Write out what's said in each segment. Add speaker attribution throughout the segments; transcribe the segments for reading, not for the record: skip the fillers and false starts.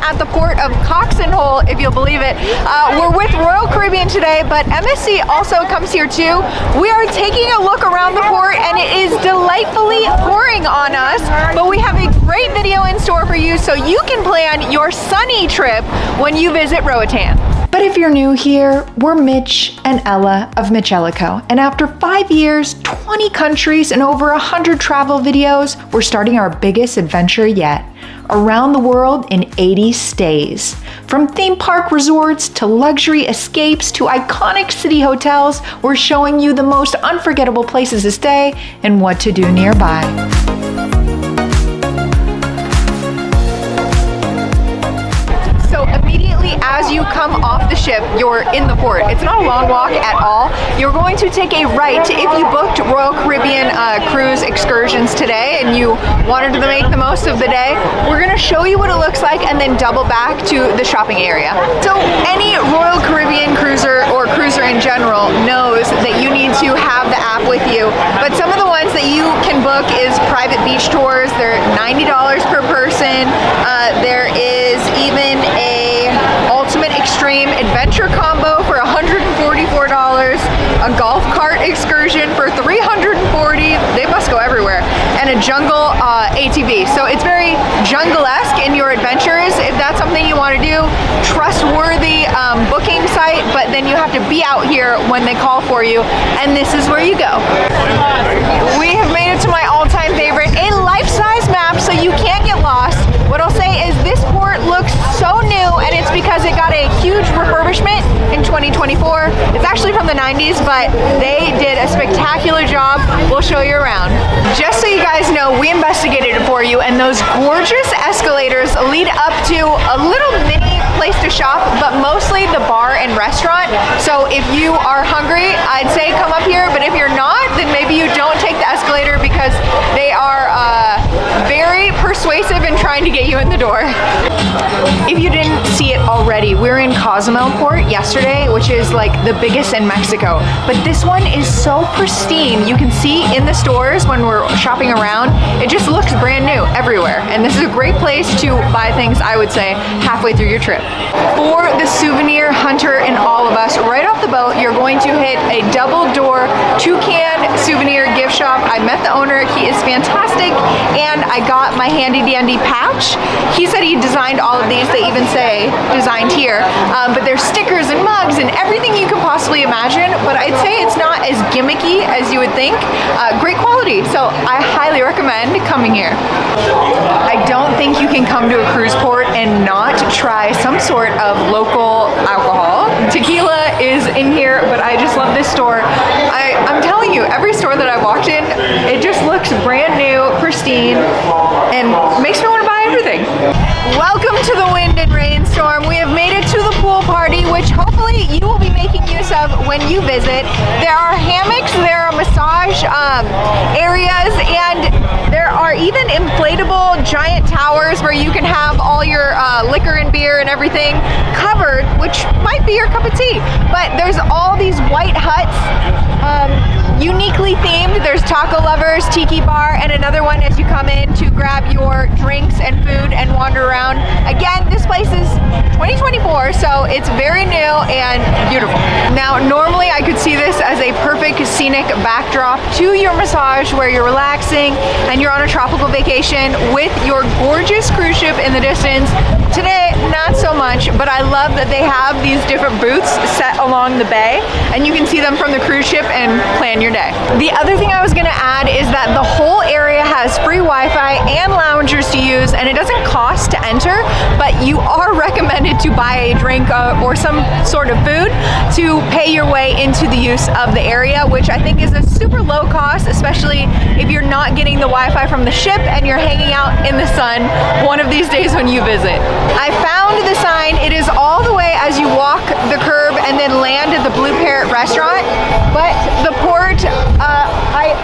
Speaker 1: at the port of Cox and Hole, if you'll believe it. We're with Royal Caribbean today, but MSC also comes here too. We are taking a look around the port and it is delightfully pouring on us, but we have a great video in store for you so you can plan your sunny trip when you visit Roatán. But if you're new here, we're Mitch and Ella of MitchEllaCo, and after 5 years, 20 countries, and over 100 travel videos, we're starting our biggest adventure yet. Around the world in 80 stays. From theme park resorts to luxury escapes to iconic city hotels, we're showing you the most unforgettable places to stay and what to do nearby. As you come off the ship, you're in the port. It's not a long walk at all. You're going to take a right if you booked Royal Caribbean cruise excursions today and you wanted to make the most of the day. We're going to show you what it looks like and then double back to the shopping area. So any Royal Caribbean cruiser or cruiser in general knows that you need to have the app with you, but some of the ones that you can book is private beach tours. They're $90 per person. There is even a Ultimate Extreme Adventure Combo for $144, a golf cart excursion for $340, they must go everywhere, and a jungle ATV. So it's very jungle-esque in your adventures. If that's something you want to do, trustworthy booking site, but then you have to be out here when they call for you, and this is where you go. We have made it to my all-time favorite, a life-size map so you can't get lost. What I'll say is this port looks so new, and it's because it got a huge refurbishment in 2024. It's actually from the 90s, but they did a spectacular job. We'll show you around. Just so you guys know, we investigated it for you, and those gorgeous escalators lead up to a little mini place to shop, but mostly the bar and restaurant. So if you are hungry, I'd say come up here, but if you're not, then maybe you don't take the escalator because they are very persuasive in trying to get you in the door. If you didn't see it already, we were in Cozumel Port yesterday, which is like the biggest in Mexico. But this one is so pristine. You can see in the stores when we're shopping around, it just looks brand new everywhere. And this is a great place to buy things, I would say, halfway through your trip. For the souvenir hunter in all of us, right off the boat, you're going to hit a double-door toucan souvenir gift shop. I met the owner, he is fantastic, and I got my handy-dandy pouch. He said he designed all of these. They even say designed here, but there's stickers and mugs and everything you can possibly imagine, but I'd say it's not as gimmicky as you would think. Great quality, so I highly recommend coming here. I don't think you can come to a cruise port and not try some sort of local alcohol. Tequila is in here, but I just love this store. I'm telling you, every store that I walked in, it just looks brand new, pristine, and makes me want to buy everything. Welcome to the wind and rainstorm. We have made it to the pool party, which hopefully you will be making use of when you visit. There are hammocks, there are massage areas, and there are even inflatable giant towers where you can have all your liquor and beer and everything covered, which might be your cup of tea. But there's all these white huts, uniquely themed. There's taco lovers, tiki bar, and another one as you come in to grab your drinks and food and wander around. Again, this place is 2024, so it's very new and beautiful. Now, normally I could see this as a perfect scenic backdrop to your massage where you're relaxing and you're on a tropical vacation with your gorgeous cruise ship in the distance. Today, not so much, but I love that they have these different booths set along the bay, and you can see them from the cruise ship and plan your day. The other thing I was gonna add is that the whole area has free Wi-Fi and loungers to use, and it doesn't cost to enter, but you are recommended to buy a drink or some sort of food to pay your way into the use of the area, which I think is a super low cost, especially if you're not getting the Wi-Fi from the ship and you're hanging out in the sun one of these days when you visit. I found the sign. It is all the way as you walk the curb and then land at the Blue Parrot restaurant, but the port,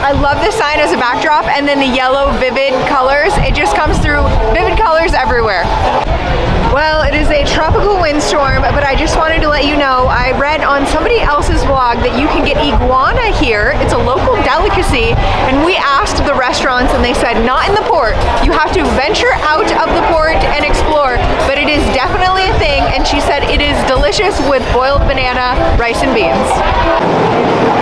Speaker 1: I love this sign as a backdrop, and then the yellow vivid colors, it just comes through vivid colors everywhere. Well, it is a tropical windstorm, but I just wanted to let you know, I read on somebody else's blog that you can get iguana here. It's a local delicacy, and we asked the restaurants and they said not in the port. You have to venture out of the port and explore, but but it is definitely a thing, and she said it is delicious with boiled banana, rice, and beans.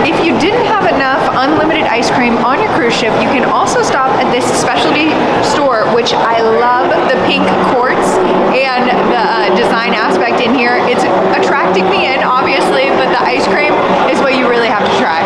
Speaker 1: If you didn't have enough unlimited ice cream on your cruise ship, you can also stop at this specialty store, which I love the pink quartz and the design aspect in here. It's attracting me in, obviously, but the ice cream is what you really have to try.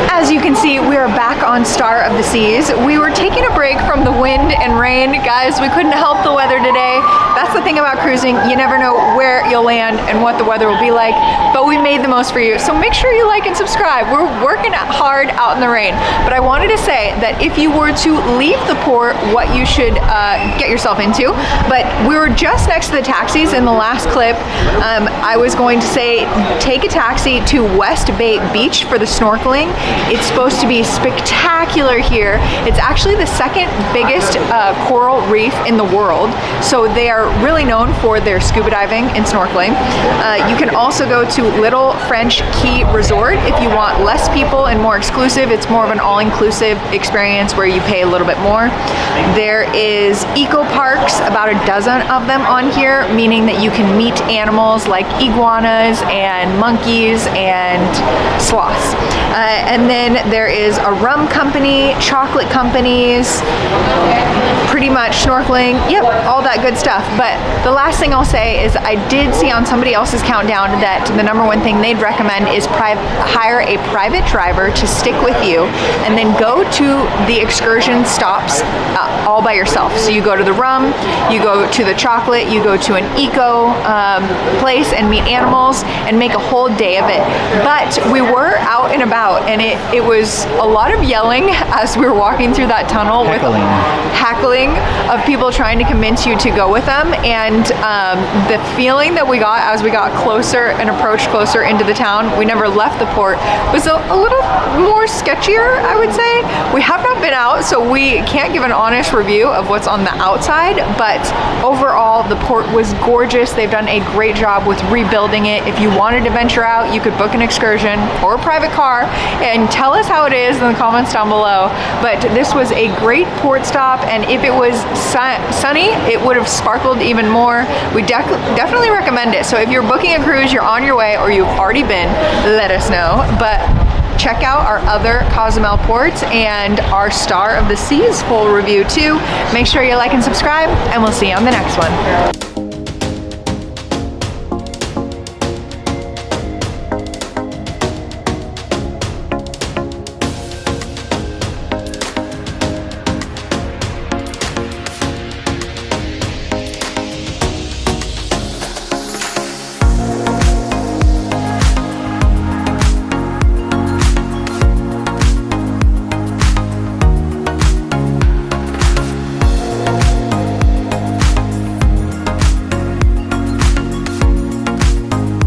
Speaker 1: As you can see, we are back on Star of the Seas. We were taking a break from the wind and rain. Guys, we couldn't help the weather today. That's the thing about cruising. You never know where you'll land and what the weather will be like, but we made the most for you. So make sure you like and subscribe. We're working hard out in the rain. But I wanted to say that if you were to leave the port, what you should get yourself into. But we were just next to the taxis in the last clip. I was going to say take a taxi to West Bay Beach for the snorkeling. It's supposed to be spectacular here. It's actually the second biggest coral reef in the world. So they are really known for their scuba diving and snorkeling. You can also go to Little French Key Resort if you want less people and more exclusive. It's more of an all-inclusive experience where you pay a little bit more. There is eco parks, about a dozen of them on here, meaning that you can meet animals like iguanas and monkeys and sloths. And then there is a rum company, chocolate companies, pretty much snorkeling, yep, all that good stuff. But the last thing I'll say is I did see on somebody else's countdown that the #1 thing they'd recommend is hire a private driver to stick with you and then go to the excursion stops all by yourself. So you go to the rum, you go to the chocolate, you go to an eco place and meet animals and make a whole day of it. But we were out and about, and it was a lot of yelling as we were walking through that tunnel with hackling of people trying to convince you to go with them. And the feeling that we got as we got closer and approached closer into the town, we never left the port, was a little more sketchier, I would say. We have not been out, so we can't give an honest review of what's on the outside, but overall the port was gorgeous. They've done a great job with rebuilding it. If you wanted to venture out, you could book an excursion or a private car and tell us how it is in the comments down below. But this was a great port stop, and if it was sunny, it would have sparkled even more. We definitely recommend it. So if you're booking a cruise, you're on your way, or you've already been, let us know. But check out our other Cozumel ports and our Star of the Seas full review too. Make sure you like and subscribe, and we'll see you on the next one.